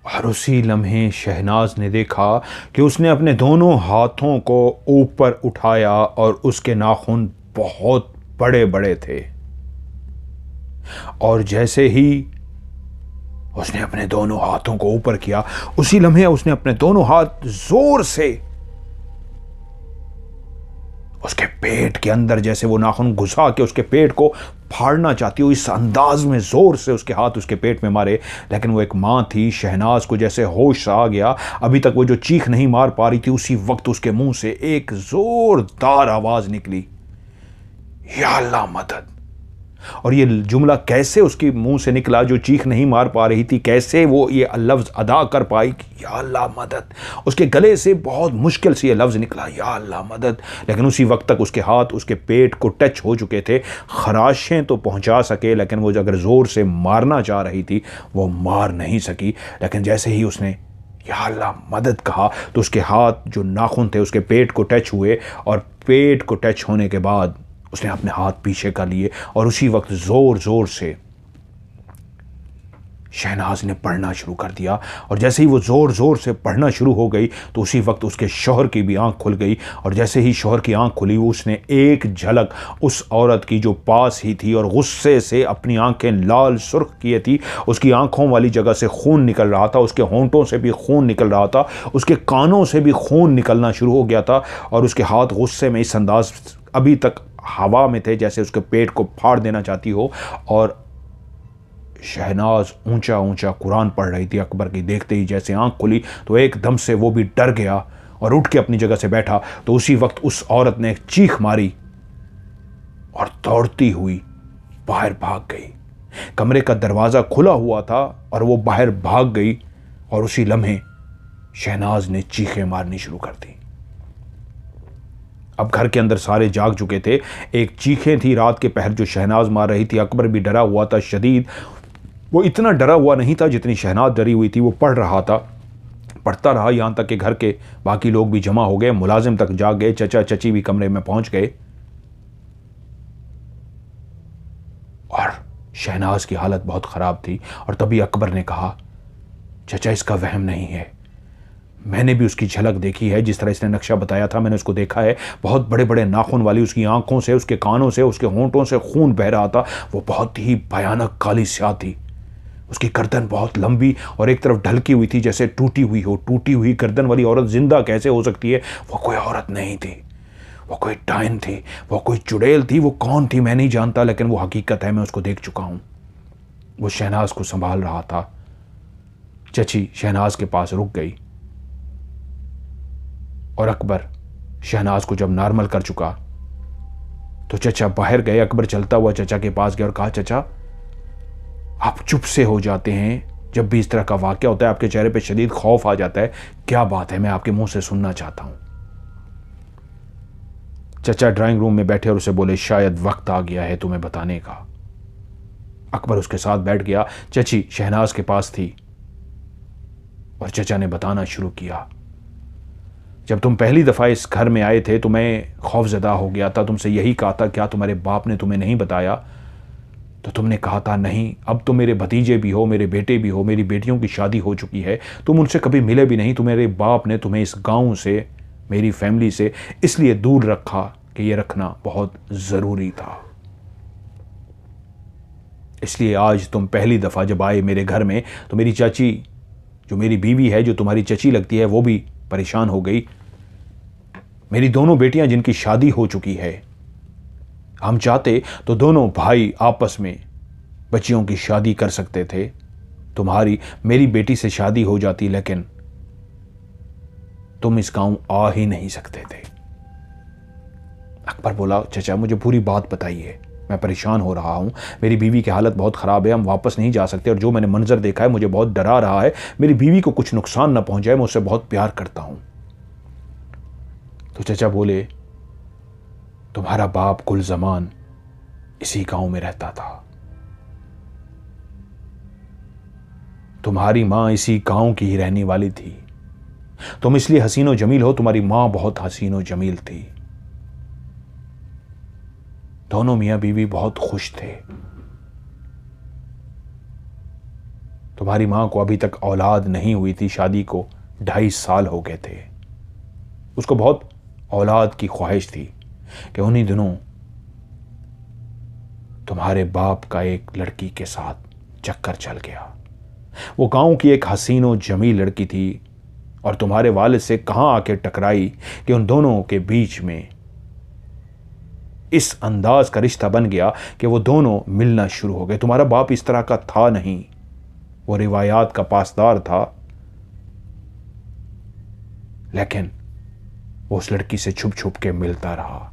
और उसी लम्हे शहनाज ने देखा कि उसने अपने दोनों हाथों को ऊपर उठाया और उसके नाखून बहुत बड़े बड़े थे। और जैसे ही उसने अपने दोनों हाथों को ऊपर किया, उसी लम्हे उसने अपने दोनों हाथ जोर से उसके पेट के अंदर, जैसे वो नाखून घुसा के उसके पेट को फाड़ना चाहती हो, इस अंदाज में जोर से उसके हाथ उसके पेट में मारे। लेकिन वो एक मां थी, शहनाज को जैसे होश आ गया, अभी तक वो जो चीख नहीं मार पा रही थी, उसी वक्त उसके मुंह से एक जोरदार आवाज निकली, या अल्लाह मदद। और ये जुमला कैसे उसके मुंह से निकला, जो चीख नहीं मार पा रही थी, कैसे वो ये लफ्ज़ अदा कर पाई कि या अल्लाह मदद। उसके गले से बहुत मुश्किल से ये लफ्ज़ निकला, या अल्लाह मदद। लेकिन उसी वक्त तक उसके हाथ उसके पेट को टच हो चुके थे। खराशें तो पहुंचा सके, लेकिन वो अगर ज़ोर से मारना चाह रही थी वो मार नहीं सकी। लेकिन जैसे ही उसने या अल्लाह मदद कहा तो उसके हाथ जो नाखून थे उसके पेट को टच हुए, और पेट को टच होने के बाद उसने अपने हाथ पीछे कर लिए और उसी वक्त जोर जोर से शहनाज ने पढ़ना शुरू कर दिया। और जैसे ही वो जोर जोर से पढ़ना शुरू हो गई तो उसी वक्त उसके शौहर की भी आंख खुल गई। और जैसे ही शौहर की आंख खुली, उसने एक झलक उस औरत की जो पास ही थी और गुस्से से अपनी आंखें लाल सुर्ख किए थी, उसकी आंखों वाली जगह से खून निकल रहा था, उसके होंठों से भी खून निकल रहा था, उसके कानों से भी खून निकलना शुरू हो गया था। और उसके हाथ गुस्से में इस अंदाज अभी तक हवा में थे जैसे उसके पेट को फाड़ देना चाहती हो। और शहनाज ऊंचा ऊंचा कुरान पढ़ रही थी। अकबर की देखते ही जैसे आंख खुली तो एकदम से वो भी डर गया और उठ के अपनी जगह से बैठा। तो उसी वक्त उस औरत ने एक चीख मारी और दौड़ती हुई बाहर भाग गई। कमरे का दरवाज़ा खुला हुआ था और वो बाहर भाग गई। और उसी लम्हे शहनाज ने चीखें मारनी शुरू कर दी। अब घर के अंदर सारे जाग चुके थे। एक चीखें थी रात के पहर जो शहनाज मार रही थी। अकबर भी डरा हुआ था शदीद। वो इतना डरा हुआ नहीं था जितनी शहनाज डरी हुई थी। वो पढ़ रहा था, पढ़ता रहा, यहाँ तक कि घर के बाकी लोग भी जमा हो गए, मुलाजिम तक जाग गए, चचा चची भी कमरे में पहुंच गए। और शहनाज की हालत बहुत ख़राब थी। और तभी अकबर ने कहा, चचा इसका वहम नहीं है, मैंने भी उसकी झलक देखी है, जिस तरह इसने नक्शा बताया था मैंने उसको देखा है। बहुत बड़े बड़े नाखून वाली उसकी आंखों से, उसके कानों से, उसके होंठों से खून बह रहा था। वो बहुत ही भयानक काली स्याह थी। उसकी गर्दन बहुत लंबी और एक तरफ ढलकी हुई थी जैसे टूटी हुई हो। टूटी हुई गर्दन वाली औरत जिंदा कैसे हो सकती है? वो कोई औरत नहीं थी, वो कोई डायन थी, वो कोई चुड़ैल थी। वो कौन थी मैं नहीं जानता, लेकिन वो हकीकत है, मैं उसको देख चुका हूं। वो शहनाज को संभाल रहा था। चची शहनाज के पास रुक गई और अकबर शहनाज को जब नॉर्मल कर चुका तो चचा बाहर गए। अकबर चलता हुआ चचा के पास गया और कहा, चचा आप चुप से हो जाते हैं जब भी इस तरह का वाकया होता है, आपके चेहरे पे शदीद खौफ आ जाता है, क्या बात है? मैं आपके मुंह से सुनना चाहता हूं। चचा ड्राइंग रूम में बैठे और उसे बोले, शायद वक्त आ गया है तुम्हें बताने का। अकबर उसके साथ बैठ गया। चची शहनाज के पास थी और चचा ने बताना शुरू किया, जब तुम पहली दफ़ा इस घर में आए थे तो मैं खौफजदा हो गया था, तुमसे यही कहा था, क्या तुम्हारे बाप ने तुम्हें नहीं बताया? तो तुमने कहा था नहीं, अब तो मेरे भतीजे भी हो, मेरे बेटे भी हो, मेरी बेटियों की शादी हो चुकी है, तुम उनसे कभी मिले भी नहीं। तुम्हारे बाप ने तुम्हें इस गांव से, मेरी फैमिली से इसलिए दूर रखा कि ये रखना बहुत ज़रूरी था। इसलिए आज तुम पहली दफ़ा जब आए मेरे घर में तो मेरी चाची, जो मेरी बीवी है, जो तुम्हारी चची लगती है, वो भी परेशान हो गई। मेरी दोनों बेटियां जिनकी शादी हो चुकी है, हम चाहते तो दोनों भाई आपस में बच्चियों की शादी कर सकते थे। तुम्हारी, मेरी बेटी से शादी हो जाती, लेकिन तुम इस गांव आ ही नहीं सकते थे। अकबर बोला, चचा मुझे पूरी बात बताइए, मैं परेशान हो रहा हूं, मेरी बीवी की हालत बहुत ख़राब है, हम वापस नहीं जा सकते, और जो मैंने मंजर देखा है मुझे बहुत डरा रहा है। मेरी बीवी को कुछ नुकसान ना पहुंच जाए, मैं उससे बहुत प्यार करता हूं। तो चचा बोले, तुम्हारा बाप गुलजमान इसी गांव में रहता था, तुम्हारी मां इसी गांव की ही रहने वाली थी, तुम इसलिए हसीनो जमील हो, तुम्हारी मां बहुत हसीनो जमील थी। दोनों मियां बीवी बहुत खुश थे। तुम्हारी माँ को अभी तक औलाद नहीं हुई थी, शादी को 2.5 साल हो गए थे। उसको बहुत औलाद की ख्वाहिश थी कि उन्हीं दिनों तुम्हारे बाप का एक लड़की के साथ चक्कर चल गया। वो गांव की एक हसीन और जमील लड़की थी और तुम्हारे वालिद से कहां आके टकराई कि उन दोनों के बीच में इस अंदाज का रिश्ता बन गया कि वो दोनों मिलना शुरू हो गए। तुम्हारा बाप इस तरह का था नहीं, वो रिवायात का पासदार था, लेकिन वो उस लड़की से छुप छुप के मिलता रहा।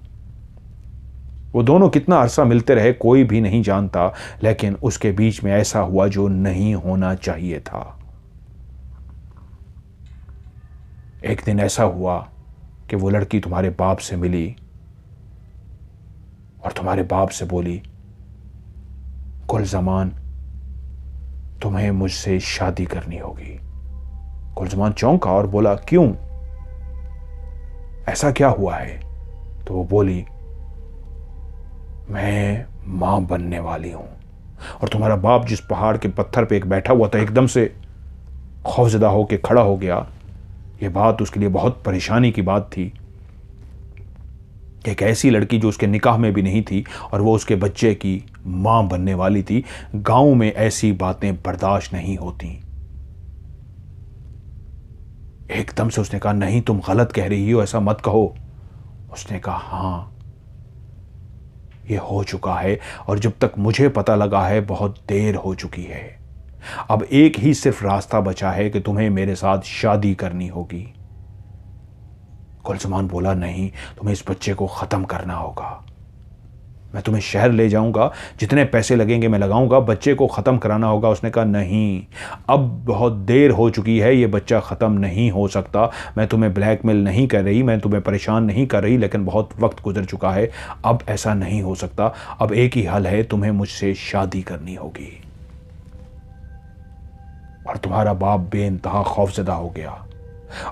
वो दोनों कितना अरसा मिलते रहे कोई भी नहीं जानता, लेकिन उसके बीच में ऐसा हुआ जो नहीं होना चाहिए था। एक दिन ऐसा हुआ कि वो लड़की तुम्हारे बाप से मिली और तुम्हारे बाप से बोली, गुलजमान, तुम्हें मुझसे शादी करनी होगी। गुलजमान चौंका और बोला, क्यों, ऐसा क्या हुआ है? तो वो बोली, मैं मां बनने वाली हूं। और तुम्हारा बाप जिस पहाड़ के पत्थर पे एक बैठा हुआ था, एकदम से खौफजदा होकर खड़ा हो गया। यह बात उसके लिए बहुत परेशानी की बात थी। एक ऐसी लड़की जो उसके निकाह में भी नहीं थी और वो उसके बच्चे की मां बनने वाली थी। गांव में ऐसी बातें बर्दाश्त नहीं होती। एकदम से उसने कहा, नहीं, तुम गलत कह रही हो, ऐसा मत कहो। उसने कहा, हां, ये हो चुका है और जब तक मुझे पता लगा है बहुत देर हो चुकी है। अब एक ही सिर्फ रास्ता बचा है कि तुम्हें मेरे साथ शादी करनी होगी। गुलजमान बोला, नहीं, तुम्हें इस बच्चे को ख़त्म करना होगा। मैं तुम्हें शहर ले जाऊंगा, जितने पैसे लगेंगे मैं लगाऊंगा, बच्चे को ख़त्म कराना होगा। उसने कहा, नहीं, अब बहुत देर हो चुकी है, ये बच्चा ख़त्म नहीं हो सकता। मैं तुम्हें ब्लैकमेल नहीं कर रही, मैं तुम्हें परेशान नहीं कर रही, लेकिन बहुत वक्त गुजर चुका है, अब ऐसा नहीं हो सकता। अब एक ही हल है, तुम्हें मुझसे शादी करनी होगी। और तुम्हारा बाप बेइंतहा खौफजदा हो गया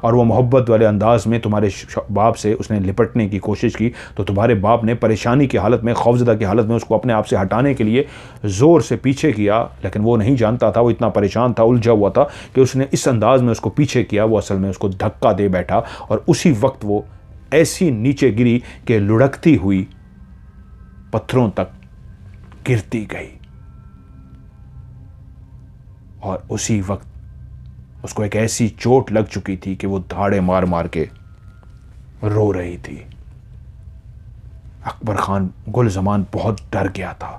और वो मोहब्बत वाले अंदाज में तुम्हारे बाप से उसने लिपटने की कोशिश की। तो तुम्हारे बाप ने परेशानी की हालत में, खौफजदा की हालत में उसको अपने आप से हटाने के लिए ज़ोर से पीछे किया, लेकिन वो नहीं जानता था, वो इतना परेशान था, उलझा हुआ था कि उसने इस अंदाज में उसको पीछे किया, वो असल में उसको धक्का दे बैठा और उसी वक्त वो ऐसी नीचे गिरी कि लुढ़कती हुई पत्थरों तक गिरती गई। और उसी वक्त उसको एक ऐसी चोट लग चुकी थी कि वो धाड़े मार मार के रो रही थी। अकबर खान, गुलजमान बहुत डर गया था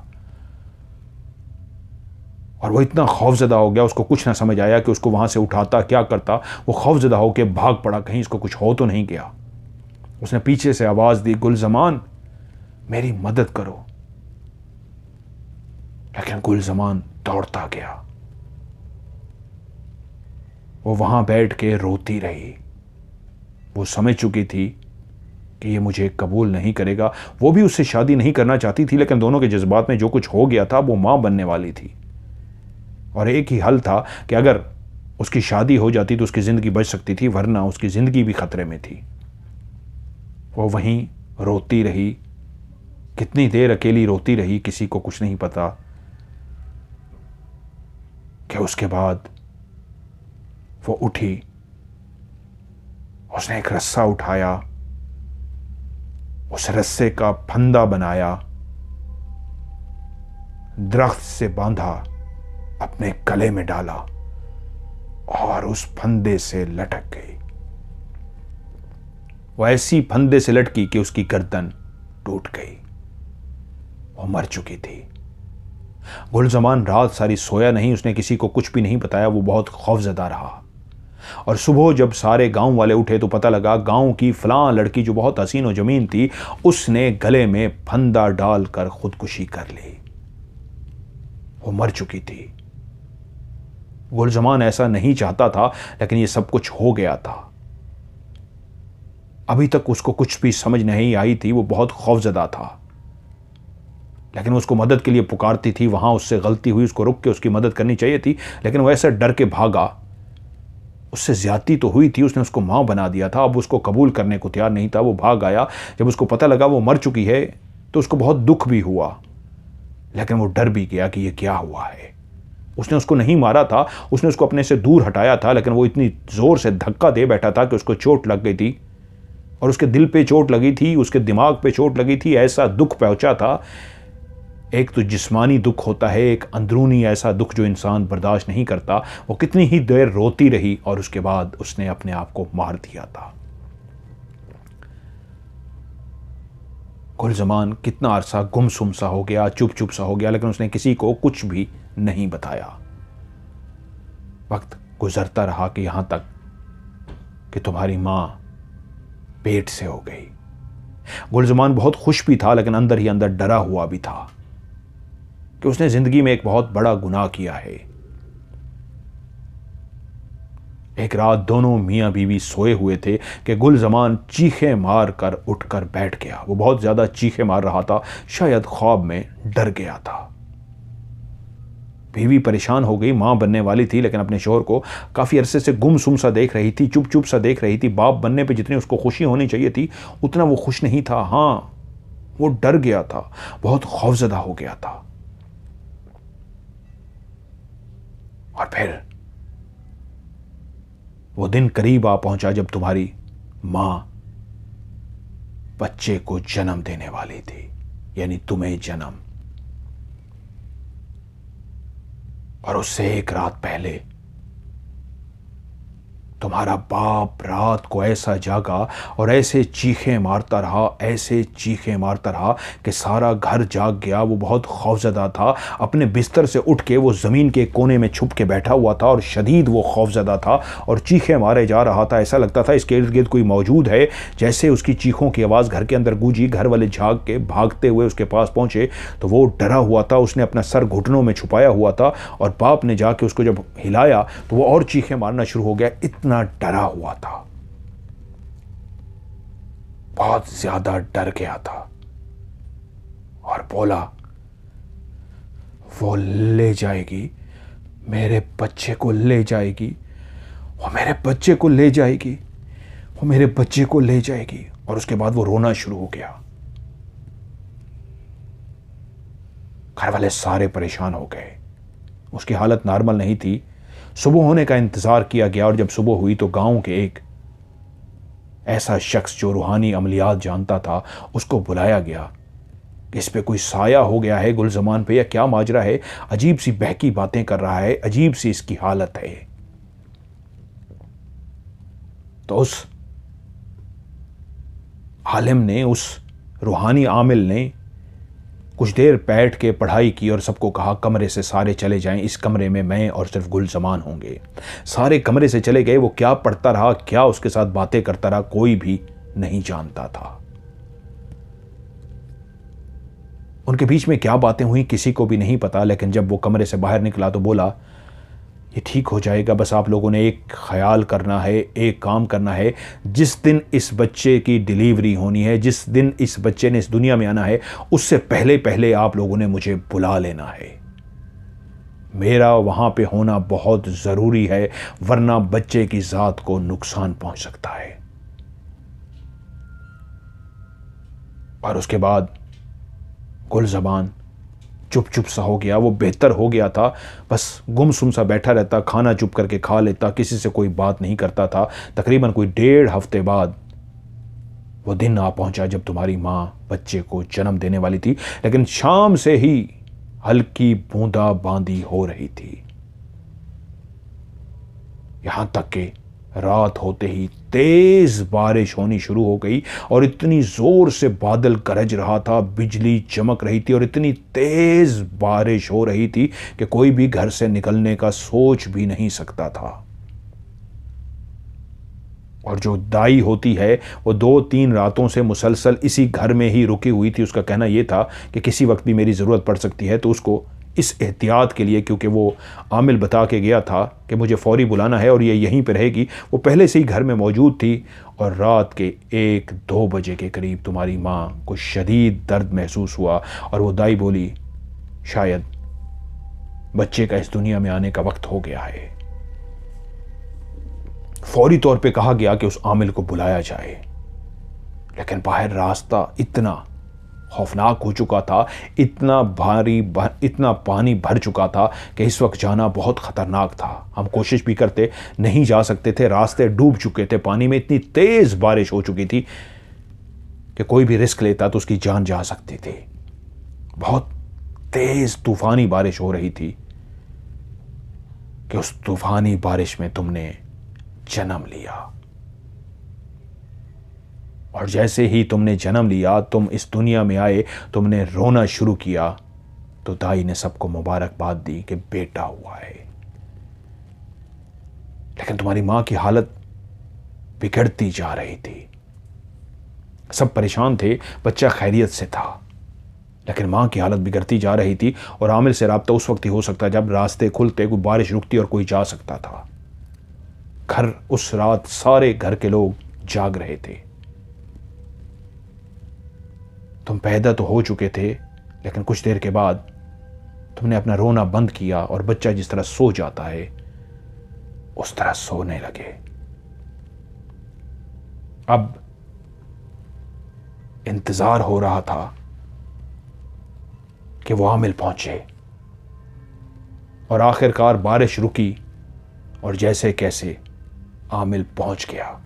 और वो इतना खौफजदा हो गया, उसको कुछ ना समझ आया कि उसको वहां से उठाता, क्या करता। वो खौफजदा होकर भाग पड़ा, कहीं इसको कुछ हो तो नहीं गया। उसने पीछे से आवाज दी, गुलजमान, मेरी मदद करो। लेकिन गुलजमान दौड़ता गया। वो वहां बैठ के रोती रही। वो समझ चुकी थी कि ये मुझे कबूल नहीं करेगा। वो भी उससे शादी नहीं करना चाहती थी, लेकिन दोनों के जज्बात में जो कुछ हो गया था, वो मां बनने वाली थी और एक ही हल था कि अगर उसकी शादी हो जाती तो उसकी ज़िंदगी बच सकती थी, वरना उसकी ज़िंदगी भी खतरे में थी। वो वहीं रोती रही, कितनी देर अकेली रोती रही, किसी को कुछ नहीं पता कि उसके बाद वो उठी। उसने एक रस्सा उठाया, उस रस्से का फंदा बनाया, दरख्त से बांधा, अपने गले में डाला और उस फंदे से लटक गई। वो ऐसी फंदे से लटकी कि उसकी गर्दन टूट गई। वो मर चुकी थी। गुलजमान रात सारी सोया नहीं, उसने किसी को कुछ भी नहीं बताया। वो बहुत खौफजदा रहा और सुबह जब सारे गांव वाले उठे तो पता लगा गांव की फलां लड़की जो बहुत हसीन और जमीन थी, उसने गले में फंदा डालकर खुदकुशी कर ली। वो मर चुकी थी। गुलजमान ऐसा नहीं चाहता था, लेकिन ये सब कुछ हो गया था। अभी तक उसको कुछ भी समझ नहीं आई थी। वो बहुत खौफजदा था, लेकिन उसको मदद के लिए पुकारती थी। वहां उससे गलती हुई, उसको रुक के उसकी मदद करनी चाहिए थी, लेकिन वो ऐसे डर के भागा। उससे ज्यादती तो हुई थी, उसने उसको मां बना दिया था। अब उसको कबूल करने को तैयार नहीं था। वो भाग आया। जब उसको पता लगा वो मर चुकी है तो उसको बहुत दुख भी हुआ, लेकिन वो डर भी गया कि ये क्या हुआ है। उसने उसको नहीं मारा था, उसने उसको अपने से दूर हटाया था, लेकिन वो इतनी ज़ोर से धक्का दे बैठा था कि उसको चोट लग गई थी और उसके दिल पे चोट लगी थी, उसके दिमाग पे चोट लगी थी, ऐसा दुख पहुंचा था। एक तो जिस्मानी दुख होता है, एक अंदरूनी ऐसा दुख जो इंसान बर्दाश्त नहीं करता। वो कितनी ही देर रोती रही और उसके बाद उसने अपने आप को मार दिया था। गुलजमान कितना अरसा गुमसुम सा हो गया, चुप चुप सा हो गया, लेकिन उसने किसी को कुछ भी नहीं बताया। वक्त गुजरता रहा कि यहां तक कि तुम्हारी मां पेट से हो गई। गुलजमान बहुत खुश भी था, लेकिन अंदर ही अंदर डरा हुआ भी था कि उसने जिंदगी में एक बहुत बड़ा गुनाह किया है। एक रात दोनों मियां बीवी सोए हुए थे कि गुलजमान चीखें मार कर उठकर बैठ गया। वो बहुत ज्यादा चीखें मार रहा था, शायद ख्वाब में डर गया था। बीवी परेशान हो गई, मां बनने वाली थी, लेकिन अपने शोहर को काफी अरसे से गुमसुम सा देख रही थी, चुप चुप सा देख रही थी। बाप बनने पे जितनी उसको खुशी होनी चाहिए थी उतना वो खुश नहीं था। हां, वो डर गया था, बहुत खौफजदा हो गया था। और फिर वो दिन करीब आ पहुंचा जब तुम्हारी मां बच्चे को जन्म देने वाली थी, यानी तुम्हें जन्म। और उससे एक रात पहले तुम्हारा बाप रात को ऐसा जागा और ऐसे चीखें मारता रहा, ऐसे चीखें मारता रहा कि सारा घर जाग गया। वो बहुत खौफजदा था। अपने बिस्तर से उठ के वो ज़मीन के कोने में छुप के बैठा हुआ था और शदीद वो खौफजदा था और चीखें मारे जा रहा था। ऐसा लगता था इसके इर्द गिर्द कोई मौजूद है। जैसे उसकी चीखों की आवाज़ घर के अंदर गूंजी, घर वाले झाग के भागते हुए उसके पास पहुंचे तो वो डरा हुआ था। उसने अपना सर घुटनों में छुपाया हुआ था और बाप ने जाके उसको जब हिलाया तो वो और चीखें मारना शुरू हो गया। इतना डरा हुआ था, बहुत ज्यादा डर गया था और बोला, वो ले जाएगी, मेरे बच्चे को ले जाएगी, वो मेरे बच्चे को ले जाएगी, वो मेरे बच्चे को ले जाएगी। और उसके बाद वो रोना शुरू हो गया। घर वाले सारे परेशान हो गए। उसकी हालत नॉर्मल नहीं थी। सुबह होने का इंतजार किया गया और जब सुबह हुई तो गांव के एक ऐसा शख्स जो रूहानी अमलियात जानता था उसको बुलाया गया। इस पे कोई साया हो गया है गुलजमान पे या क्या माजरा है, अजीब सी बहकी बातें कर रहा है, अजीब सी इसकी हालत है। तो उस आलिम ने, उस रूहानी आमिल ने कुछ देर बैठ के पढ़ाई की और सबको कहा कमरे से सारे चले जाएं, इस कमरे में मैं और सिर्फ गुलजमान होंगे। सारे कमरे से चले गए। वो क्या पढ़ता रहा, क्या उसके साथ बातें करता रहा, कोई भी नहीं जानता था। उनके बीच में क्या बातें हुई किसी को भी नहीं पता। लेकिन जब वो कमरे से बाहर निकला तो बोला, ये ठीक हो जाएगा, बस आप लोगों ने एक ख्याल करना है, एक काम करना है। जिस दिन इस बच्चे की डिलीवरी होनी है, जिस दिन इस बच्चे ने इस दुनिया में आना है, उससे पहले पहले आप लोगों ने मुझे बुला लेना है। मेरा वहां पे होना बहुत ज़रूरी है, वरना बच्चे की ज़ात को नुकसान पहुंच सकता है। और उसके बाद गुलजबान चुप चुप सा हो गया। वो बेहतर हो गया था, बस गुमसुम सा बैठा रहता, खाना चुप करके खा लेता, किसी से कोई बात नहीं करता था। तकरीबन कोई 1.5 हफ्ते बाद वो दिन आ पहुंचा जब तुम्हारी मां बच्चे को जन्म देने वाली थी। लेकिन शाम से ही हल्की बूंदाबांदी हो रही थी, यहां तक कि रात होते ही तेज बारिश होनी शुरू हो गई और इतनी जोर से बादल गरज रहा था, बिजली चमक रही थी और इतनी तेज बारिश हो रही थी कि कोई भी घर से निकलने का सोच भी नहीं सकता था। और जो दाई होती है वो 2-3 रातों से मुसलसल इसी घर में ही रुकी हुई थी। उसका कहना यह था कि किसी वक्त भी मेरी ज़रूरत पड़ सकती है, तो उसको इस एहतियात के लिए, क्योंकि वो आमिल बता के गया था कि मुझे फौरी बुलाना है और ये यहीं पर रहेगी, वो पहले से ही घर में मौजूद थी। और रात के 1-2 बजे के करीब तुम्हारी माँ को शदीद दर्द महसूस हुआ और वो दाई बोली, शायद बच्चे का इस दुनिया में आने का वक्त हो गया है। फौरी तौर पे कहा गया कि उस आमिल को बुलाया जाए, लेकिन बाहर रास्ता इतना खौफनाक हो चुका था। इतना पानी भर चुका था कि इस वक्त जाना बहुत ख़तरनाक था। हम कोशिश भी करते, नहीं जा सकते थे, रास्ते डूब चुके थे पानी में। इतनी तेज़ बारिश हो चुकी थी कि कोई भी रिस्क लेता तो उसकी जान जा सकती थी। बहुत तेज़ तूफ़ानी बारिश हो रही थी कि उस तूफ़ानी बारिश में तुमने जन्म लिया। और जैसे ही तुमने जन्म लिया, तुम इस दुनिया में आए, तुमने रोना शुरू किया, तो दाई ने सबको मुबारकबाद दी कि बेटा हुआ है। लेकिन तुम्हारी मां की हालत बिगड़ती जा रही थी। सब परेशान थे, बच्चा खैरियत से था, लेकिन मां की हालत बिगड़ती जा रही थी। और आमिल से राब्ता उस वक्त ही हो सकता जब रास्ते खुलते, कोई बारिश रुकती और कोई जा सकता था। घर उस रात सारे घर के लोग जाग रहे थे। तुम पैदा तो हो चुके थे, लेकिन कुछ देर के बाद तुमने अपना रोना बंद किया और बच्चा जिस तरह सो जाता है उस तरह सोने लगे। अब इंतजार हो रहा था कि वो आमिल पहुंचे, और आखिरकार बारिश रुकी और जैसे कैसे आमिल पहुंच गया।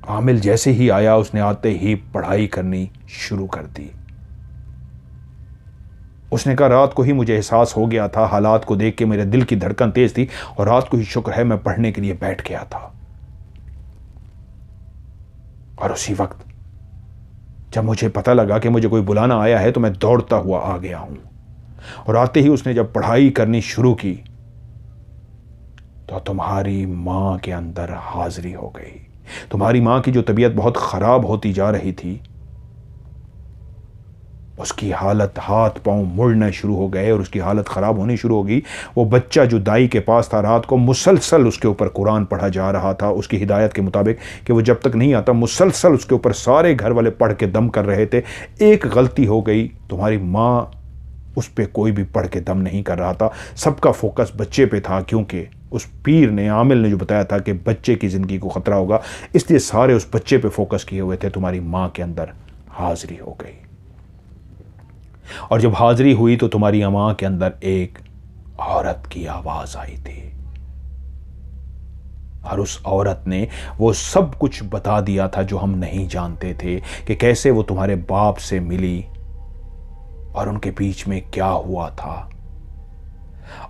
आमिल जैसे ही आया, उसने आते ही पढ़ाई करनी शुरू कर दी। उसने कहा, रात को ही मुझे एहसास हो गया था, हालात को देख के मेरे दिल की धड़कन तेज थी, और रात को ही शुक्र है मैं पढ़ने के लिए बैठ गया था। और उसी वक्त जब मुझे पता लगा कि मुझे कोई बुलाना आया है, तो मैं दौड़ता हुआ आ गया हूं। और आते ही उसने जब पढ़ाई करनी शुरू की, तो तुम्हारी मां के अंदर हाजिरी हो गई। तुम्हारी मां की जो तबीयत बहुत खराब होती जा रही थी, उसकी हालत, हाथ पांव मुड़ना शुरू हो गए और उसकी हालत खराब होनी शुरू हो गई। वो बच्चा जो दाई के पास था, रात को मुसलसल उसके ऊपर कुरान पढ़ा जा रहा था, उसकी हिदायत के मुताबिक कि वो जब तक नहीं आता मुसलसल उसके ऊपर सारे घर वाले पढ़ के दम कर रहे थे। एक गलती हो गई, तुम्हारी मां उस पर कोई भी पढ़ के दम नहीं कर रहा था। सबका फोकस बच्चे पे था, क्योंकि उस पीर ने, आमिल ने जो बताया था कि बच्चे की ज़िंदगी को ख़तरा होगा, इसलिए सारे उस बच्चे पे फोकस किए हुए थे। तुम्हारी मां के अंदर हाजिरी हो गई, और जब हाजिरी हुई तो तुम्हारी मां के अंदर एक औरत की आवाज़ आई थी, और उस औरत ने वो सब कुछ बता दिया था जो हम नहीं जानते थे, कि कैसे वो तुम्हारे बाप से मिली और उनके बीच में क्या हुआ था,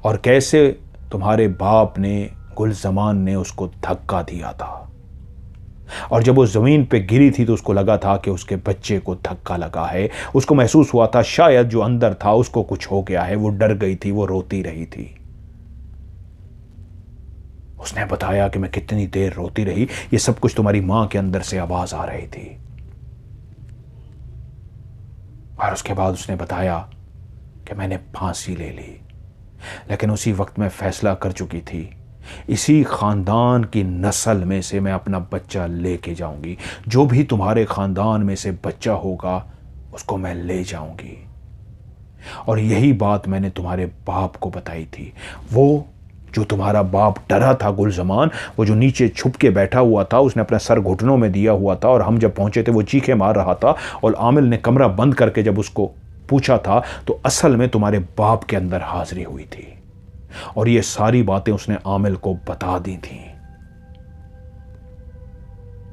और कैसे तुम्हारे बाप ने, गुलजमान ने उसको धक्का दिया था। और जब वो ज़मीन पे गिरी थी तो उसको लगा था कि उसके बच्चे को धक्का लगा है। उसको महसूस हुआ था शायद जो अंदर था उसको कुछ हो गया है। वो डर गई थी, वो रोती रही थी। उसने बताया कि मैं कितनी देर रोती रही, ये सब कुछ तुम्हारी मां के अंदर से आवाज़ आ रही थी। और उसके बाद उसने बताया कि मैंने फांसी ले ली, लेकिन उसी वक्त मैं फैसला कर चुकी थी, इसी ख़ानदान की नस्ल में से मैं अपना बच्चा लेके जाऊंगी। जो भी तुम्हारे ख़ानदान में से बच्चा होगा उसको मैं ले जाऊंगी। और यही बात मैंने तुम्हारे बाप को बताई थी। वो जो तुम्हारा बाप डरा था, गुलजमान, वो जो नीचे छुप के बैठा हुआ था, उसने अपना सर घुटनों में दिया हुआ था, और हम जब पहुंचे थे वो चीखें मार रहा था। और आमिल ने कमरा बंद करके जब उसको पूछा था तो असल में तुम्हारे बाप के अंदर हाजिरी हुई थी, और ये सारी बातें उसने आमिल को बता दी थी।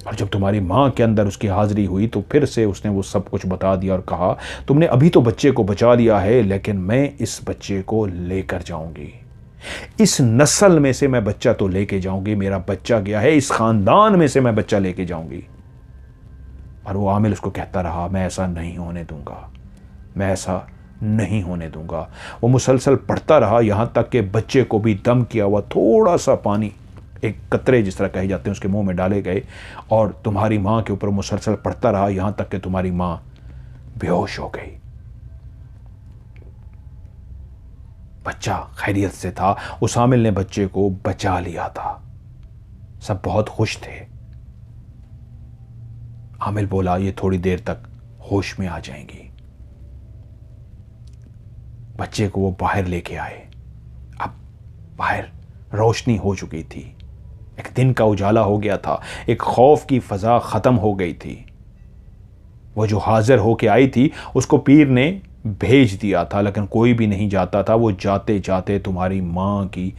और जब तुम्हारी मां के अंदर उसकी हाजिरी हुई तो फिर से उसने वो सब कुछ बता दिया और कहा, तुमने अभी तो बच्चे को बचा लिया है, लेकिन मैं इस बच्चे को लेकर जाऊंगी। इस नस्ल में से मैं बच्चा तो लेके जाऊंगी, मेरा बच्चा गया है, इस खानदान में से मैं बच्चा लेके जाऊंगी। और वो आमिल उसको कहता रहा, मैं ऐसा नहीं होने दूंगा, मैं ऐसा नहीं होने दूंगा। वो मुसलसल पढ़ता रहा, यहां तक कि बच्चे को भी दम किया हुआ थोड़ा सा पानी, एक कतरे जिस तरह कहे जाते हैं, उसके मुंह में डाले गए, और तुम्हारी मां के ऊपर मुसलसल पढ़ता रहा, यहां तक कि तुम्हारी मां बेहोश हो गई। बच्चा खैरियत से था। उस आमिल ने बच्चे को बचा लिया था। सब बहुत खुश थे। आमिल बोला, ये थोड़ी देर तक होश में आ जाएंगी। बच्चे को वो बाहर लेके आए। अब बाहर रोशनी हो चुकी थी, एक दिन का उजाला हो गया था, एक खौफ की फजा खत्म हो गई थी। वो जो हाजिर होके आई थी उसको पीर ने भेज दिया था, लेकिन कोई भी नहीं जाता था। वो जाते जाते तुम्हारी माँ की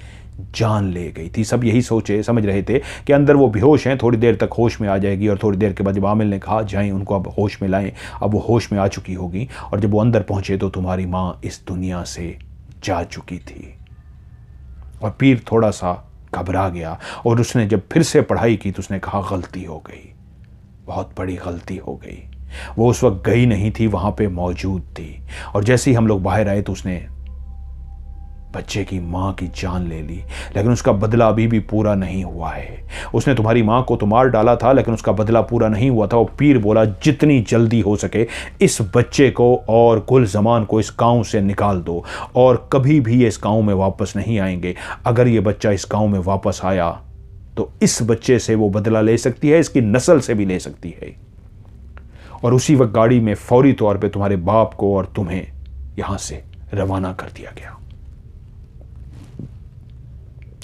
जान ले गई थी। सब यही समझ रहे थे कि अंदर वो बेहोश हैं, थोड़ी देर तक होश में आ जाएगी, और थोड़ी देर के बाद जब आमिल ने कहा जाएं उनको अब होश में लाएं, अब वो होश में आ चुकी होगी। और जब वो अंदर पहुंचे तो तुम्हारी माँ इस दुनिया से जा चुकी थी। और पीर थोड़ा सा घबरा गया, और उसने जब फिर से पढ़ाई की तो उसने कहा गलती हो गई, बहुत बड़ी गलती हो गई। वो उस वक्त गई नहीं थी, वहां पे मौजूद थी। और जैसे ही हम लोग बाहर आए तो उसने बच्चे की मां की जान ले ली, लेकिन उसका बदला अभी भी पूरा नहीं हुआ है। उसने तुम्हारी मां को तो मार डाला था, लेकिन उसका बदला पूरा नहीं हुआ था। वो पीर बोला जितनी जल्दी हो सके इस बच्चे को और गुलजमान को इस गांव से निकाल दो, और कभी भी इस गांव में वापस नहीं आएंगे। अगर ये बच्चा इस गांव में वापस आया तो इस बच्चे से वो बदला ले सकती है, इसकी नस्ल से भी ले सकती है। और उसी वक्त गाड़ी में फौरी तौर पे तुम्हारे बाप को और तुम्हें यहां से रवाना कर दिया गया।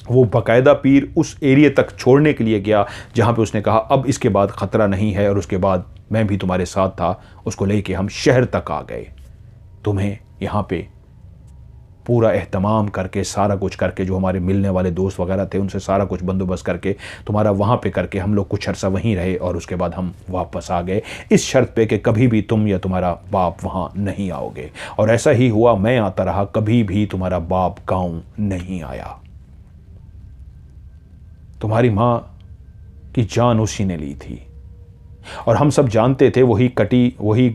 वो बाकायदा पीर उस एरिया तक छोड़ने के लिए गया जहां पे उसने कहा अब इसके बाद खतरा नहीं है, और उसके बाद मैं भी तुम्हारे साथ था। उसको लेके हम शहर तक आ गए, तुम्हें यहां पे पूरा एहतमाम करके, सारा कुछ करके, जो हमारे मिलने वाले दोस्त वगैरह थे उनसे सारा कुछ बंदोबस्त करके, तुम्हारा वहाँ पे करके हम लोग कुछ अर्सा वहीं रहे, और उसके बाद हम वापस आ गए इस शर्त पे कि कभी भी तुम या तुम्हारा बाप वहाँ नहीं आओगे। और ऐसा ही हुआ, मैं आता रहा, कभी भी तुम्हारा बाप गाँव नहीं आया। तुम्हारी माँ की जान उसी ने ली थी, और हम सब जानते थे वही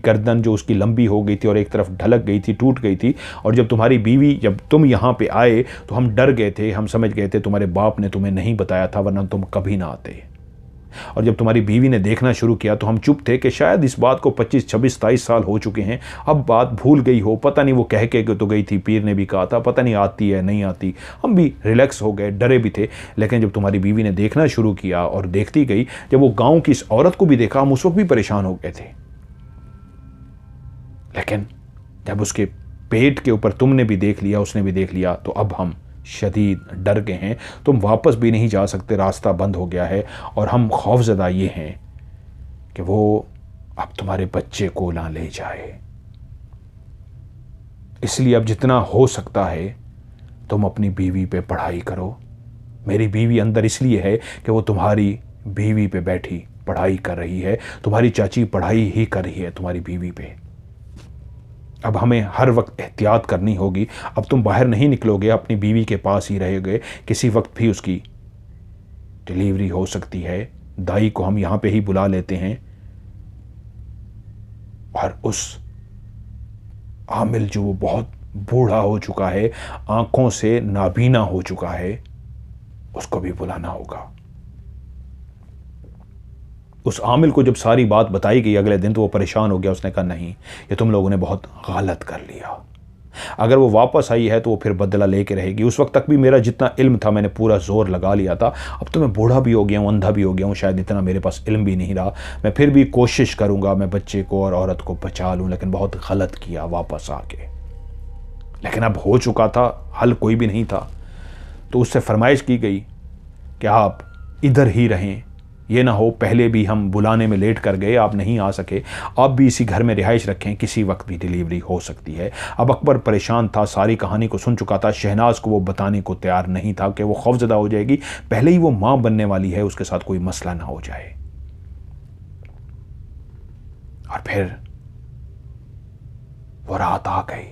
गर्दन जो उसकी लंबी हो गई थी और एक तरफ ढलक गई थी, टूट गई थी। और जब तुम्हारी बीवी, जब तुम यहाँ पे आए तो हम डर गए थे, हम समझ गए थे तुम्हारे बाप ने तुम्हें नहीं बताया था, वरना तुम कभी ना आते। और जब तुम्हारी बीवी ने देखना शुरू किया तो हम चुप थे कि शायद इस बात को 25, 26, 27 साल हो चुके हैं, अब बात भूल गई हो, पता नहीं वो कह के तो गई थी, पीर ने भी कहा था पता नहीं आती है नहीं आती। हम भी रिलैक्स हो गए, डरे भी थे। लेकिन जब तुम्हारी बीवी ने देखना शुरू किया और देखती गई, जब वो गांव की इस औरत को भी देखा, हम उस वक्त भी परेशान हो गए थे। लेकिन जब उसके पेट के ऊपर तुमने भी देख लिया, उसने भी देख लिया, तो अब हम शदीद डर गए हैं। तुम वापस भी नहीं जा सकते, रास्ता बंद हो गया है। और हम खौफजदा ये हैं कि वो अब तुम्हारे बच्चे को ना ले जाए। इसलिए अब जितना हो सकता है तुम अपनी बीवी पे पढ़ाई करो। मेरी बीवी अंदर इसलिए है कि वो तुम्हारी बीवी पे बैठी पढ़ाई कर रही है, तुम्हारी चाची पढ़ाई ही कर रही है तुम्हारी बीवी पे। अब हमें हर वक्त एहतियात करनी होगी। अब तुम बाहर नहीं निकलोगे, अपनी बीवी के पास ही रहोगे, किसी वक्त भी उसकी डिलीवरी हो सकती है। दाई को हम यहाँ पे ही बुला लेते हैं, और उस आमिल जो वो बहुत बूढ़ा हो चुका है, आंखों से नाबीना हो चुका है, उसको भी बुलाना होगा। उस आमिल को जब सारी बात बताई गई अगले दिन, तो वो परेशान हो गया। उसने कहा नहीं, ये तुम लोगों ने बहुत गलत कर लिया। अगर वो वापस आई है तो वो फिर बदला लेके रहेगी। उस वक्त तक भी मेरा जितना इल्म था मैंने पूरा जोर लगा लिया था। अब तो मैं बूढ़ा भी हो गया हूँ, अंधा भी हो गया हूँ, शायद इतना मेरे पास इल्म भी नहीं रहा। मैं फिर भी कोशिश करूँगा मैं बच्चे को और औरत को बचा लूँ, लेकिन बहुत गलत किया वापस आके। लेकिन अब हो चुका था, हल कोई भी नहीं था। तो उससे फरमाइश की गई कि आप इधर ही रहें, ये ना हो पहले भी हम बुलाने में लेट कर गए, आप नहीं आ सके, आप भी इसी घर में रिहाइश रखें, किसी वक्त भी डिलीवरी हो सकती है। अब अकबर परेशान था, सारी कहानी को सुन चुका था। शहनाज को वो बताने को तैयार नहीं था कि वो खौफजदा हो जाएगी, पहले ही वो मां बनने वाली है, उसके साथ कोई मसला ना हो जाए। और फिर वो रात आ गई।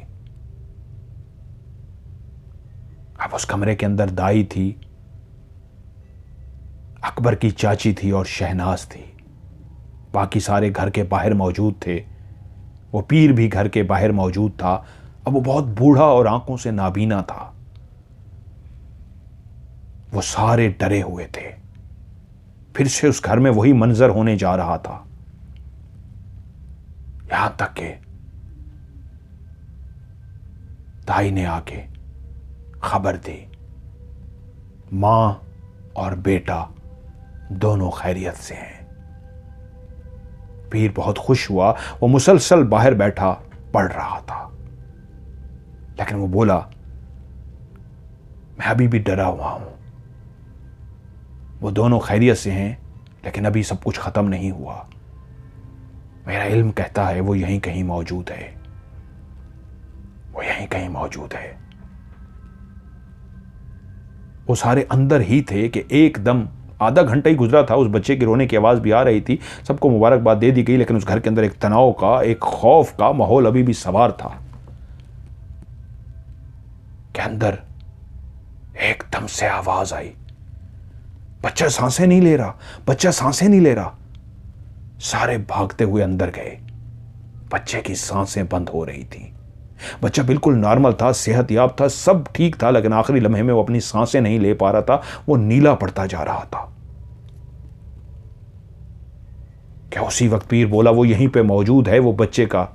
अब उस कमरे के अंदर दाई थी, अकबर की चाची थी और शहनाज थी। बाकी सारे घर के बाहर मौजूद थे। वो पीर भी घर के बाहर मौजूद था। अब वो बहुत बूढ़ा और आंखों से नाबीना था। वो सारे डरे हुए थे। फिर से उस घर में वही मंजर होने जा रहा था, यहां तक कि दाई ने आके खबर दी, मां और बेटा दोनों खैरियत से हैं। पीर बहुत खुश हुआ। वो मुसलसल बाहर बैठा पढ़ रहा था, लेकिन वो बोला मैं अभी भी डरा हुआ हूं। वो दोनों खैरियत से हैं, लेकिन अभी सब कुछ खत्म नहीं हुआ। मेरा इल्म कहता है वो यहीं कहीं मौजूद है, वो यहीं कहीं मौजूद है। वो सारे अंदर ही थे कि एकदम आधा घंटा ही गुजरा था, उस बच्चे की रोने की आवाज़ भी आ रही थी, सबको मुबारकबाद दे दी गई, लेकिन उस घर के अंदर एक तनाव का, एक खौफ का माहौल अभी भी सवार था कि अंदर एकदम से आवाज आई, बच्चा सांसें नहीं ले रहा, बच्चा सांसें नहीं ले रहा। सारे भागते हुए अंदर गए। बच्चे की सांसें बंद हो रही थी। बच्चा बिल्कुल नॉर्मल था, सेहतयाब था, सब ठीक था, लेकिन आखिरी लम्हे में वो अपनी सांसें नहीं ले पा रहा था, वो नीला पड़ता जा रहा था। क्या उसी वक्त पीर बोला वो यहीं पे मौजूद है, वो बच्चे का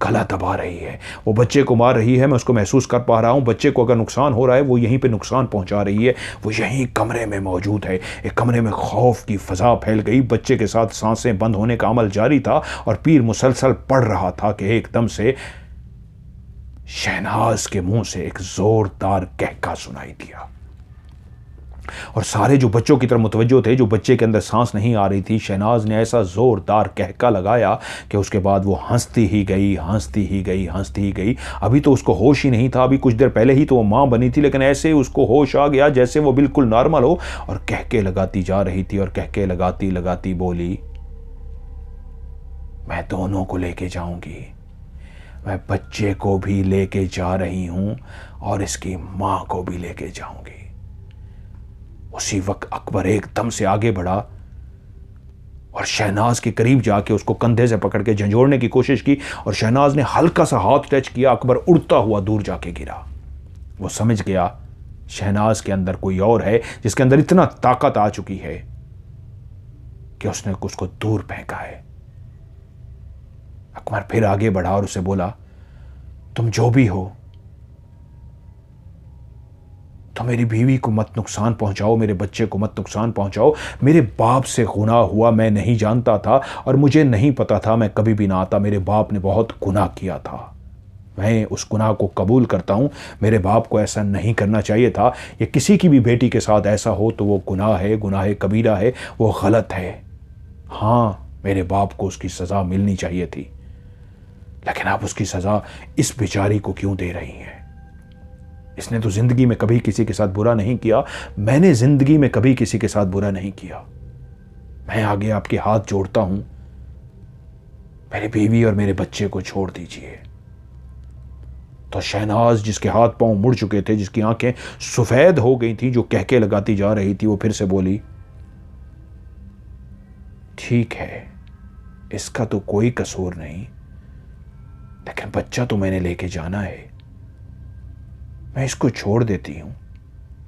गला दबा रही है, वो बच्चे को मार रही है, मैं उसको महसूस कर पा रहा हूं। बच्चे को अगर नुकसान हो रहा है वो यहीं पे नुकसान पहुंचा रही है, वो यहीं कमरे में मौजूद है। एक कमरे में खौफ की फजा फैल गई। बच्चे के साथ सांसें बंद होने का अमल जारी था और पीर मुसलसल पढ़ रहा था कि एकदम से शहनाज के मुंह से एक जोरदार कहका सुनाई दिया और सारे जो बच्चों की तरफ मुतवज्जो थे, जो बच्चे के अंदर सांस नहीं आ रही थी, शहनाज ने ऐसा जोरदार कहका लगाया कि उसके बाद वो हंसती ही गई, हंसती ही गई, हंसती ही गई। अभी तो उसको होश ही नहीं था, अभी कुछ देर पहले ही तो वो माँ बनी थी, लेकिन ऐसे उसको होश आ गया जैसे वो बिल्कुल नॉर्मल हो, और कहके लगाती जा रही थी और कहके लगाती लगाती बोली, मैं दोनों को लेके जाऊंगी, मैं बच्चे को भी लेके जा रही हूं और इसकी मां को भी लेके जाऊंगी। उसी वक्त अकबर एकदम से आगे बढ़ा और शहनाज के करीब जाके उसको कंधे से पकड़ के झंझोड़ने की कोशिश की और शहनाज ने हल्का सा हाथ टच किया। अकबर उड़ता हुआ दूर जाके गिरा। वो समझ गया शहनाज के अंदर कोई और है जिसके अंदर इतना ताकत आ चुकी है कि उसने उसको दूर फेंका है। अकबर फिर आगे बढ़ा और उसे बोला, तुम जो भी हो तो मेरी बीवी को मत नुकसान पहुंचाओ, मेरे बच्चे को मत नुकसान पहुंचाओ। मेरे बाप से गुनाह हुआ, मैं नहीं जानता था और मुझे नहीं पता था, मैं कभी भी ना आता। मेरे बाप ने बहुत गुनाह किया था, मैं उस गुनाह को कबूल करता हूं। मेरे बाप को ऐसा नहीं करना चाहिए था। ये किसी की भी बेटी के साथ ऐसा हो तो वो गुनाह है, गुनाह कबीरा है, वो गलत है। हाँ, मेरे बाप को उसकी सज़ा मिलनी चाहिए थी, लेकिन आप उसकी सज़ा इस बेचारी को क्यों दे रही हैं? इसने तो ज़िंदगी में कभी किसी के साथ बुरा नहीं किया, मैंने ज़िंदगी में कभी किसी के साथ बुरा नहीं किया। मैं आगे आपके हाथ जोड़ता हूं, मेरी बीवी और मेरे बच्चे को छोड़ दीजिए। तो शहनाज, जिसके हाथ पांव मुड़ चुके थे, जिसकी आंखें सफेद हो गई थी, जो कहके लगाती जा रही थी, वो फिर से बोली, ठीक है, इसका तो कोई कसूर नहीं, लेकिन बच्चा तो मैंने लेके जाना है। मैं इसको छोड़ देती हूं,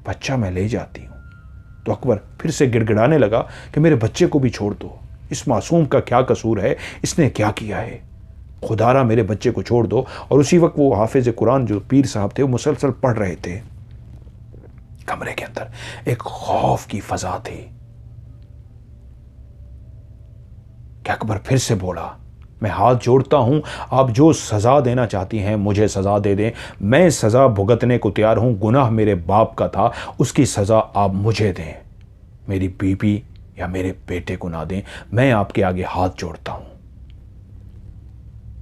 बच्चा मैं ले जाती हूं। तो अकबर फिर से गिड़गिड़ाने लगा कि मेरे बच्चे को भी छोड़ दो, इस मासूम का क्या कसूर है, इसने क्या किया है, खुदारा मेरे बच्चे को छोड़ दो। और उसी वक्त वो हाफिज कुरान जो पीर साहब थे वो मुसलसल पढ़ रहे थे। कमरे के अंदर एक खौफ की फजा थी कि अकबर फिर से बोला, मैं हाथ जोड़ता हूं, आप जो सज़ा देना चाहती हैं मुझे सज़ा दे दें, मैं सज़ा भुगतने को तैयार हूं। गुनाह मेरे बाप का था, उसकी सज़ा आप मुझे दें, मेरी बीबी या मेरे बेटे को ना दें। मैं आपके आगे हाथ जोड़ता हूं।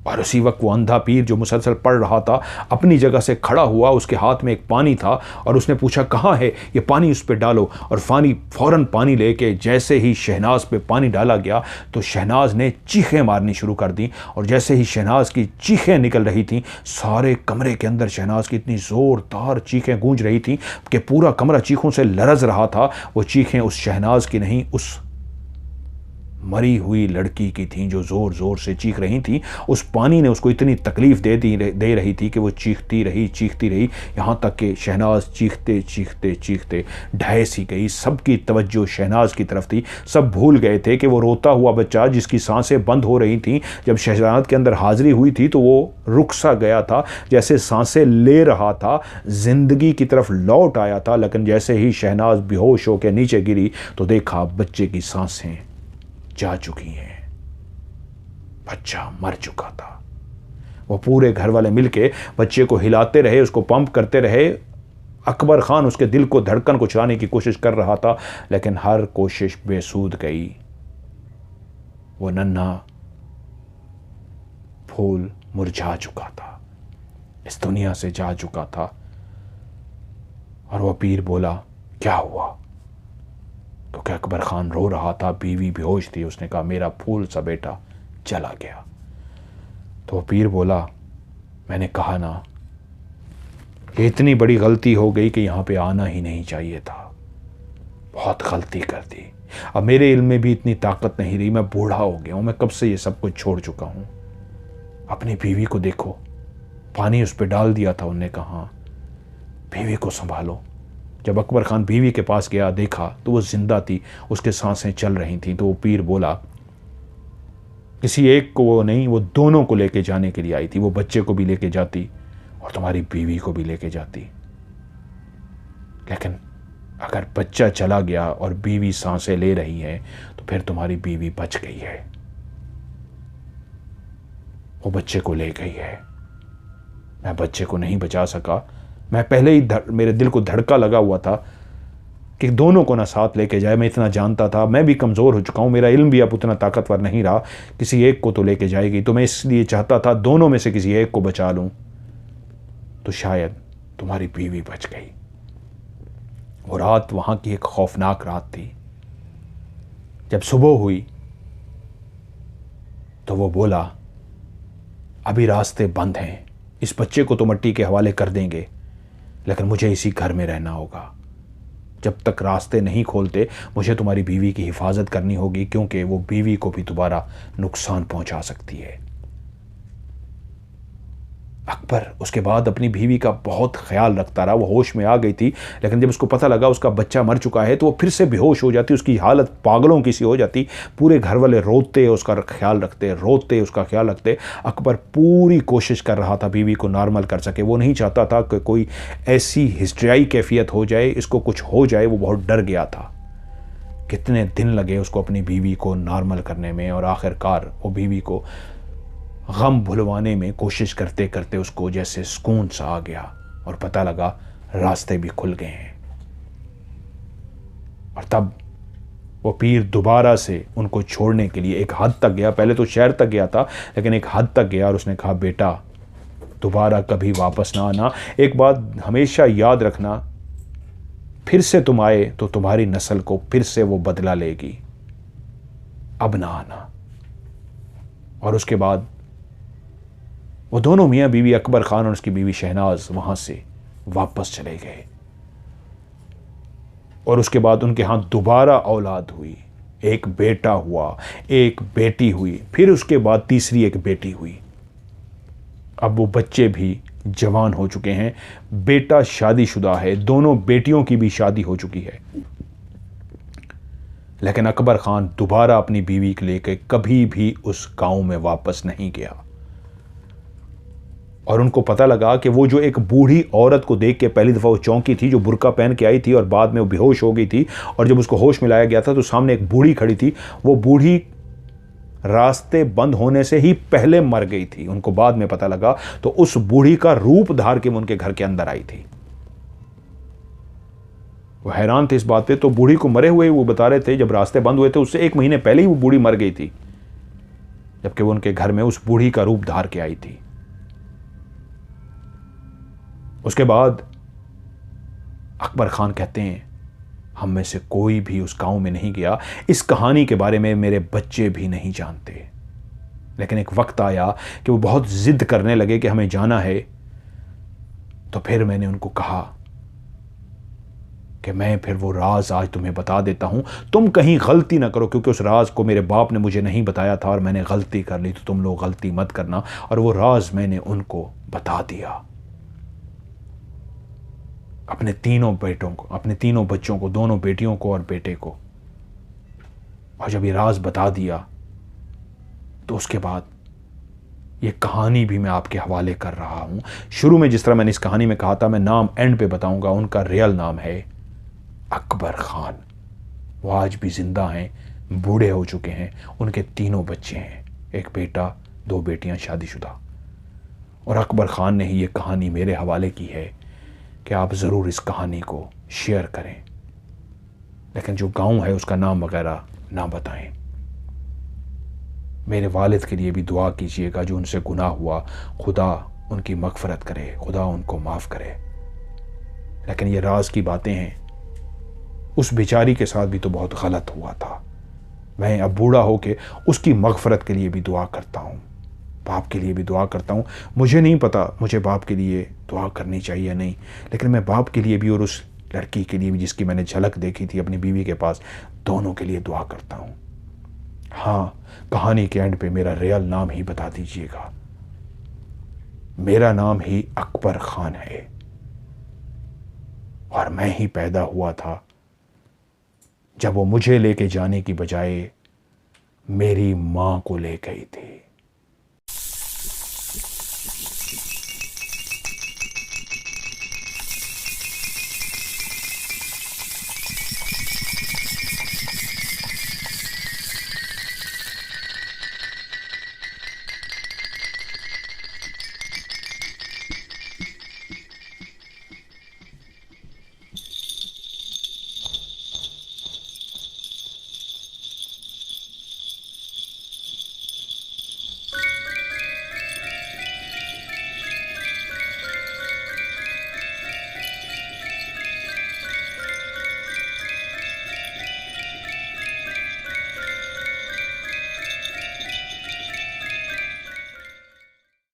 और उसी वक्त वो अंधा पीर जो मुसलसल पढ़ रहा था अपनी जगह से खड़ा हुआ। उसके हाथ में एक पानी था और उसने पूछा, कहाँ है ये पानी, उस पर डालो। और फौरन पानी लेके जैसे ही शहनाज पे पानी डाला गया तो शहनाज ने चीखें मारनी शुरू कर दी। और जैसे ही शहनाज की चीखें निकल रही थीं, सारे कमरे के अंदर शहनाज की इतनी ज़ोरदार चीखें गूंज रही थीं कि पूरा कमरा चीखों से लरज रहा था। वो चीखें उस शहनाज की नहीं, उस मरी हुई लड़की की थी जो जोर जोर से चीख रही थी। उस पानी ने उसको इतनी तकलीफ दे रही थी कि वो चीखती रही, यहाँ तक कि शहनाज चीखते चीखते चीखते ढह सी गई। सबकी तवज्जो शहनाज की तरफ थी। सब भूल गए थे कि वो रोता हुआ बच्चा जिसकी सांसें बंद हो रही थीं, जब शहनाज के अंदर हाजिरी हुई थी तो वो रुक सा गया था, जैसे सांसें ले रहा था, जिंदगी की तरफ लौट आया था। लेकिन जैसे ही शहनाज बेहोश होकर नीचे गिरी तो देखा बच्चे की सांसें जा चुकी हैं, बच्चा मर चुका था। वो पूरे घर वाले मिलके बच्चे को हिलाते रहे, उसको पंप करते रहे। अकबर खान उसके दिल को, धड़कन को चलाने की कोशिश कर रहा था, लेकिन हर कोशिश बेसूद गई। वो नन्हा फूल मुरझा चुका था, इस दुनिया से जा चुका था। और वह पीर बोला, क्या हुआ? क्योंकि अकबर खान रो रहा था, बीवी बेहोश थी। उसने कहा, मेरा फूल सा बेटा चला गया। तो वह पीर बोला, मैंने कहा ना, ये इतनी बड़ी गलती हो गई कि यहाँ पे आना ही नहीं चाहिए था। बहुत गलती कर दी। अब मेरे इल्म में भी इतनी ताकत नहीं रही, मैं बूढ़ा हो गया हूँ, मैं कब से ये सब कुछ छोड़ चुका हूँ। अपनी बीवी को देखो, पानी उस पर डाल दिया था। उनने कहा, बीवी को संभालो। जब अकबर खान बीवी के पास गया, देखा तो वो जिंदा थी, उसके सांसें चल रही थी। तो वो पीर बोला, किसी एक को वो नहीं, वो दोनों को लेके जाने के लिए आई थी। वो बच्चे को भी लेके जाती और तुम्हारी बीवी को भी लेके जाती, लेकिन अगर बच्चा चला गया और बीवी सांसें ले रही है तो फिर तुम्हारी बीवी बच गई है, वो बच्चे को ले गई है। मैं बच्चे को नहीं बचा सका। मैं पहले ही मेरे दिल को धड़का लगा हुआ था कि दोनों को ना साथ लेके जाए। मैं इतना जानता था, मैं भी कमज़ोर हो चुका हूँ, मेरा इल्म भी अब उतना ताकतवर नहीं रहा। किसी एक को तो लेके जाएगी। तो मैं इसलिए चाहता था दोनों में से किसी एक को बचा लूँ, तो शायद तुम्हारी बीवी बच गई। वो रात वहाँ की एक खौफनाक रात थी। जब सुबह हुई तो वो बोला, अभी रास्ते बंद हैं, इस बच्चे को तो मिट्टी के हवाले कर देंगे, लेकिन मुझे इसी घर में रहना होगा। जब तक रास्ते नहीं खोलते मुझे तुम्हारी बीवी की हिफाजत करनी होगी, क्योंकि वो बीवी को भी दोबारा नुकसान पहुंचा सकती है। अकबर उसके बाद अपनी बीवी का बहुत ख्याल रखता रहा। वो होश में आ गई थी, लेकिन जब उसको पता लगा उसका बच्चा मर चुका है तो वो फिर से बेहोश हो जाती। उसकी हालत पागलों की सी हो जाती। पूरे घर वाले रोते उसका ख्याल रखते, रोते उसका ख्याल रखते। अकबर पूरी कोशिश कर रहा था बीवी को नॉर्मल कर सके। वो नहीं चाहता था कि कोई ऐसी हिस्ट्रियाई कैफियत हो जाए, इसको कुछ हो जाए। वो बहुत डर गया था। कितने दिन लगे उसको अपनी बीवी को नॉर्मल करने में, और आखिरकार वो बीवी को गम भुलवाने में कोशिश करते करते उसको जैसे सुकून सा आ गया और पता लगा रास्ते भी खुल गए हैं। और तब वो पीर दोबारा से उनको छोड़ने के लिए एक हद तक गया। पहले तो शहर तक गया था, लेकिन एक हद तक गया और उसने कहा, बेटा दोबारा कभी वापस ना आना। एक बात हमेशा याद रखना, फिर से तुम आए तो तुम्हारी नस्ल को फिर से वो बदला लेगी, अब ना आना। और उसके बाद वो दोनों मियाँ बीवी, अकबर खान और उसकी बीवी शहनाज, वहाँ से वापस चले गए। और उसके बाद उनके यहाँ दोबारा औलाद हुई। एक बेटा हुआ, एक बेटी हुई, फिर उसके बाद तीसरी एक बेटी हुई। अब वो बच्चे भी जवान हो चुके हैं। बेटा शादीशुदा है, दोनों बेटियों की भी शादी हो चुकी है। लेकिन अकबर खान दोबारा अपनी बीवी को लेकर कभी भी उस गांव में वापस नहीं गया। और उनको पता लगा कि वो जो एक बूढ़ी औरत को देख के पहली दफ़ा वो चौंकी थी, जो बुर्का पहन के आई थी और बाद में वो बेहोश हो गई थी, और जब उसको होश में लाया गया था तो सामने एक बूढ़ी खड़ी थी। वो बूढ़ी रास्ते बंद होने से ही पहले मर गई थी, उनको बाद में पता लगा। तो उस बूढ़ी का रूप धार के वो उनके घर के अंदर आई थी। वो हैरान थे इस बात पे। तो बूढ़ी को मरे हुए वो बता रहे थे, जब रास्ते बंद हुए थे उससे 1 महीने पहले ही वो बूढ़ी मर गई थी, जबकि वो उनके घर में उस बूढ़ी का रूप धार के आई थी। उसके बाद अकबर खान कहते हैं, हम में से कोई भी उस गांव में नहीं गया। इस कहानी के बारे में मेरे बच्चे भी नहीं जानते। लेकिन एक वक्त आया कि वो बहुत जिद करने लगे कि हमें जाना है। तो फिर मैंने उनको कहा कि मैं फिर वो राज आज तुम्हें बता देता हूं, तुम कहीं गलती ना करो, क्योंकि उस राज को मेरे बाप ने मुझे नहीं बताया था और मैंने गलती कर ली, तो तुम लोग गलती मत करना। और वो राज मैंने उनको बता दिया। अपने तीनों बेटों को, अपने तीनों बच्चों को, दोनों बेटियों को और बेटे को। और जब ये राज बता दिया तो उसके बाद ये कहानी भी मैं आपके हवाले कर रहा हूं। शुरू में जिस तरह मैंने इस कहानी में कहा था, मैं नाम एंड पे बताऊंगा। उनका रियल नाम है अकबर खान। वो आज भी जिंदा हैं, बूढ़े हो चुके हैं। उनके तीनों बच्चे हैं, एक बेटा, 2 बेटियां शादीशुदा। और अकबर खान ने ही ये कहानी मेरे हवाले की है कि आप ज़रूर इस कहानी को शेयर करें, लेकिन जो गांव है उसका नाम वगैरह ना बताएं। मेरे वालिद के लिए भी दुआ कीजिएगा जो उनसे गुनाह हुआ, खुदा उनकी मग़फ़िरत करे, खुदा उनको माफ़ करे। लेकिन ये राज की बातें हैं, उस बेचारी के साथ भी तो बहुत गलत हुआ था। मैं अब बूढ़ा होके उसकी मग़फ़िरत के लिए भी दुआ करता हूँ, बाप के लिए भी दुआ करता हूँ। मुझे नहीं पता मुझे बाप के लिए दुआ करनी चाहिए या नहीं, लेकिन मैं बाप के लिए भी और उस लड़की के लिए भी जिसकी मैंने झलक देखी थी अपनी बीवी के पास, दोनों के लिए दुआ करता हूँ। हाँ, कहानी के एंड पे मेरा रियल नाम ही बता दीजिएगा। मेरा नाम ही अकबर खान है और मैं ही पैदा हुआ था जब वो मुझे लेके जाने की बजाय मेरी माँ को ले गई थी।